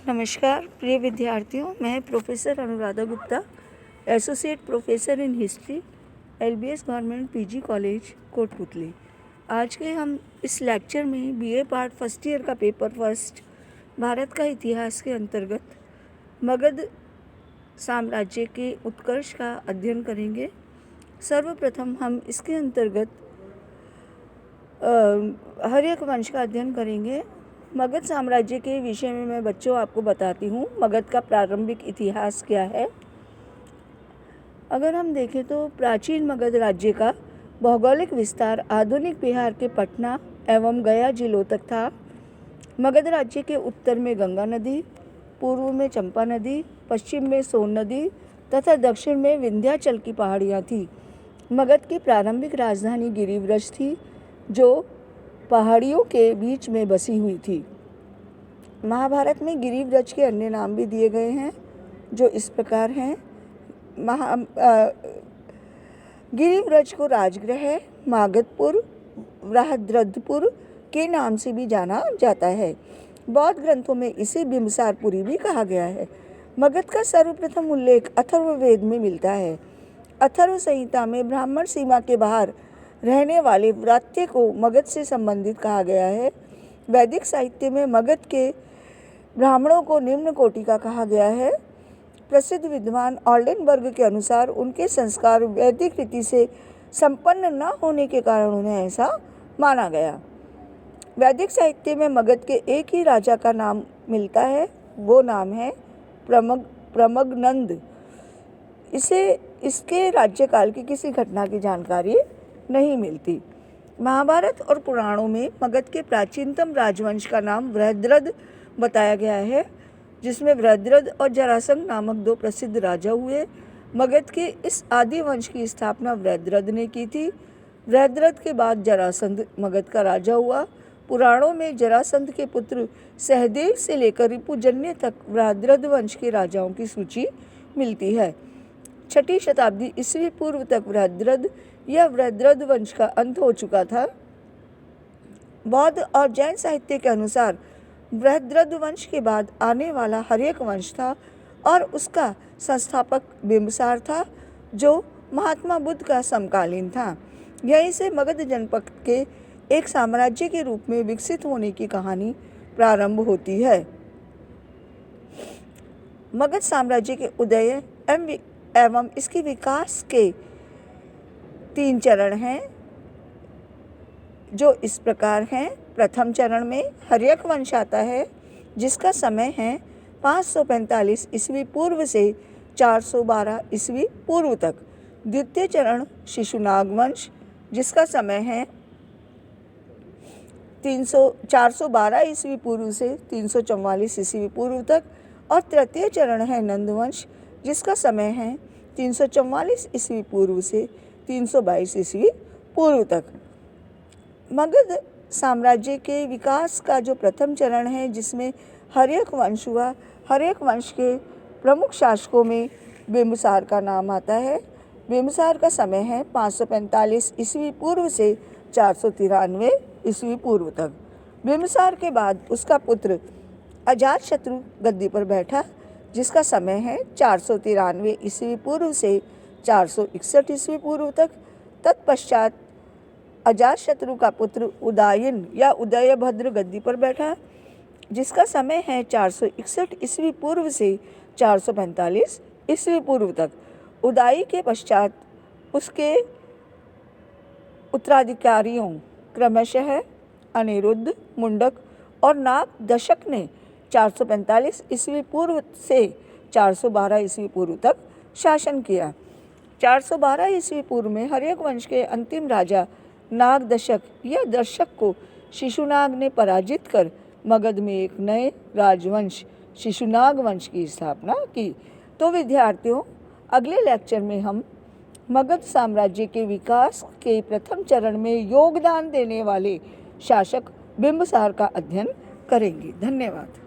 नमस्कार प्रिय विद्यार्थियों, मैं professor Anuradha Gupta, associate professor in history, LBS government PG college Kotputli. आज के हम इस लेक्चर में बीए पार्ट फर्स्ट ईयर का पेपर फर्स्ट भारत का इतिहास के अंतर्गत मगध साम्राज्य के उत्कर्ष का अध्ययन करेंगे। सर्वप्रथम हम इसके अंतर्गत हर्यक वंश का अध्ययन करेंगे। मगध साम्राज्य के विषय में मैं बच्चों आपको बताती हूँ मगध का प्रारंभिक इतिहास क्या है। अगर हम देखें तो प्राचीन मगध राज्य का भौगोलिक विस्तार आधुनिक बिहार के पटना एवं गया जिलों तक था। मगध राज्य के उत्तर में गंगा नदी, पूर्व में चंपा नदी, पश्चिम में सोन नदी तथा दक्षिण में विंध्याचल की पहाड़ियाँ थीं। मगध की प्रारंभिक राजधानी गिरिव्रज थी, जो पहाड़ियों के बीच में बसी हुई थी। महाभारत में गिरिव्रज के अन्य नाम भी दिए गए हैं, जो इस प्रकार हैं। गिरिव्रज को राजगृह, मागधपुर, बृहद्रथपुर के नाम से भी जाना जाता है। बौद्ध ग्रंथों में इसे बिंबिसारपुरी भी कहा गया है। मगध का सर्वप्रथम उल्लेख अथर्ववेद में मिलता है। अथर्व संहिता में ब्राह्मण सीमा के बाहर रहने वाले व्रात्य को मगध से संबंधित कहा गया है। वैदिक साहित्य में मगध के ब्राह्मणों को निम्न कोटि का कहा गया है। प्रसिद्ध विद्वान ऑल्डेनबर्ग के अनुसार उनके संस्कार वैदिक रीति से संपन्न न होने के कारण उन्हें ऐसा माना गया। वैदिक साहित्य में मगध के एक ही राजा का नाम मिलता है, वो नाम है प्रमगनंद। इसके राज्यकाल की किसी घटना की जानकारी नहीं मिलती। महाभारत और पुराणों में मगध के प्राचीनतम राजवंश का नाम बृहद्रथ बताया गया है, जिसमें बृहद्रथ और जरासंध नामक दो प्रसिद्ध राजा हुए। मगध के इस आदि वंश की स्थापना बृहद्रथ ने की थी। बृहद्रथ के बाद जरासंध मगध का राजा हुआ। पुराणों में जरासंध के पुत्र सहदेव से लेकर रिपुजन्य तक बृहद्रथ वंश के राजाओं की सूची मिलती है। 6ठी शताब्दी ईस्वी पूर्व तक बृहद्रथ या बृहद्रथ वंश का अंत हो चुका था। बौद्ध और जैन साहित्य के अनुसार बृहद्रथ वंश के बाद आने वाला हर्यक वंश था और उसका संस्थापक बिंबिसार था, जो महात्मा बुद्ध का समकालीन था। यहीं से मगध जनपद के एक साम्राज्य के रूप में विकसित होने की कहानी प्रारंभ होती है। मगध साम्राज्य के उदय एवं इसके विकास के 3 चरण हैं, जो इस प्रकार हैं। प्रथम चरण में हर्यक वंश आता है, जिसका समय है 545 ईस्वी पूर्व से 412 ईस्वी पूर्व तक। द्वितीय चरण शिशुनाग वंश, जिसका समय है 412 ईस्वी पूर्व से 344 ईस्वी पूर्व तक। और तृतीय चरण है नंद वंश, जिसका समय है 344 ईस्वी पूर्व से 322 ईस्वी पूर्व तक। मगध साम्राज्य के विकास का जो प्रथम चरण है, जिसमें हर्यक वंश हुआ, हर्यक वंश के प्रमुख शासकों में बिंबिसार का नाम आता है। बिंबिसार का समय है 545 ईस्वी पूर्व से 493 ईस्वी पूर्व तक। बिंबिसार के बाद उसका पुत्र अजातशत्रु गद्दी पर बैठा, जिसका समय है 493 ईस्वी पूर्व से 461 ईस्वी पूर्व तक। तत्पश्चात अजातशत्रु का पुत्र उदयन या उदयभद्र गद्दी पर बैठा, जिसका समय है 461 ईस्वी पूर्व से 445 ईस्वी पूर्व तक। उदय के पश्चात उसके उत्तराधिकारियों क्रमशः अनिरुद्ध, मुंडक और नाग दशक ने 445 ईस्वी पूर्व से 412 ईस्वी पूर्व तक शासन किया। 412 ईस्वी पूर्व में हर्यक वंश के अंतिम राजा नाग दशक या दर्शक को शिशुनाग ने पराजित कर मगध में एक नए राजवंश शिशुनाग वंश की स्थापना की। तो विद्यार्थियों, अगले लेक्चर में हम मगध साम्राज्य के विकास के प्रथम चरण में योगदान देने वाले शासक बिंबिसार का अध्ययन करेंगे। धन्यवाद।